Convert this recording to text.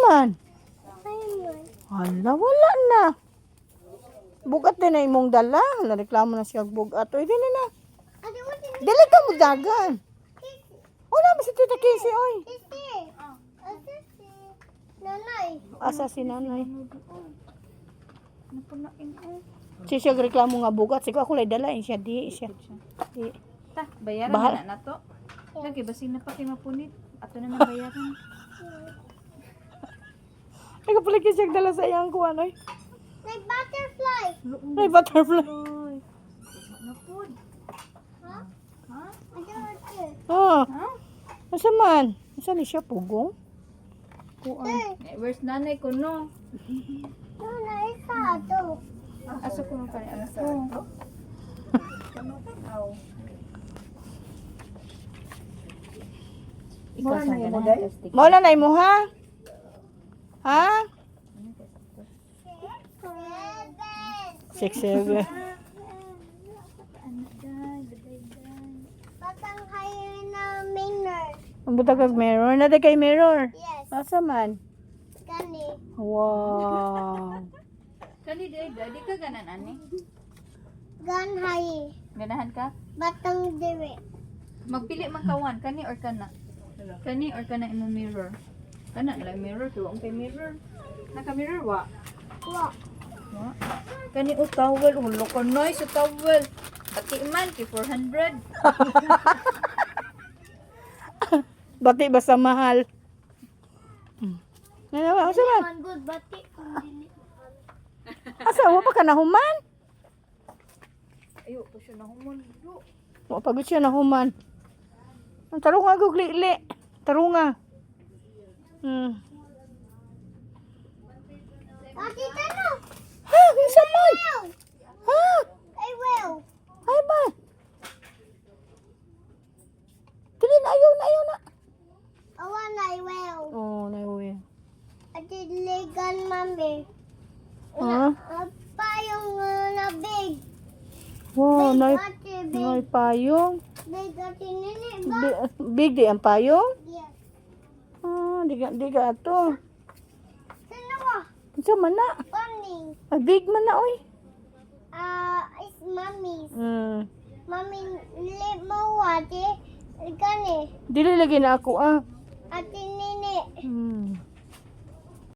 man? Hala, wala na. Bugat din na imong dala. Nareklamo na siya bugat. Oy, dili na. Dili ka mo dagan. Wala ba si Tita Casey, oy? Asa si nanay? Siya reklamo nga bugat. Siguro ako lay dala. Siya di. Siya. Di. Ta, bayaran Bahal. na to. Lagi, basig na pa kay mapunit. Ato na bayaran. Ay, kapalagi siya dala sa iyang kuwan, oy. Like butterfly. Ay, butterfly. Oy. Napod. Huh? Ha? I don't know. Oh, Ha? asa man? Asa ni siya, pugong? Kuwan. Eh, where's nanay ko, no? No, no, it's not. Oh. Asa ko mo pa rin alas ko. Ikaw sa ganahan. Mawala na mo, ha? Ha? 6-7. Patang kayo na minor. Ang buta kag mirror. Nada kay mirror. Yes. Asa man? Gani. Wow. Kani di ka ganan ani? Gan hayi. Ganahan ka? Batang dire. Magpili man kawan, kani or kana? Kani or kana imong mirror? Kana la mirror to, ang kay mirror. Naka mirror wa? Wa. Wa. Kani o towel, ulo ko noy sa towel. Pati man kay 400. Bati basta mahal. Ano ba? Asa man? Man good bati. Asa? Wa pa ka nahuman? Ayo, ko siya na humundo. Wa pa gud siya nahuman. Ang tarunga gugli-li. Tarunga. Ati tanong. Ha? Unsa man? Ha? I will. Ay ba? Dili na ayaw na. Awan I will. Oh, naiwi. Ati ligan mami. Ha? Pa yung na big. Wow, Ati nay big. payong. Big ati nini ba? Big di ang payong? Yes. Ah, di ka ato. Sino ba? Unsa man na? Funny. Ah, big man na oy. It's mommy's. Hmm. Mommy, lip mo ate. Gani. Dili lagi na ako ah. Ati nini. Hmm.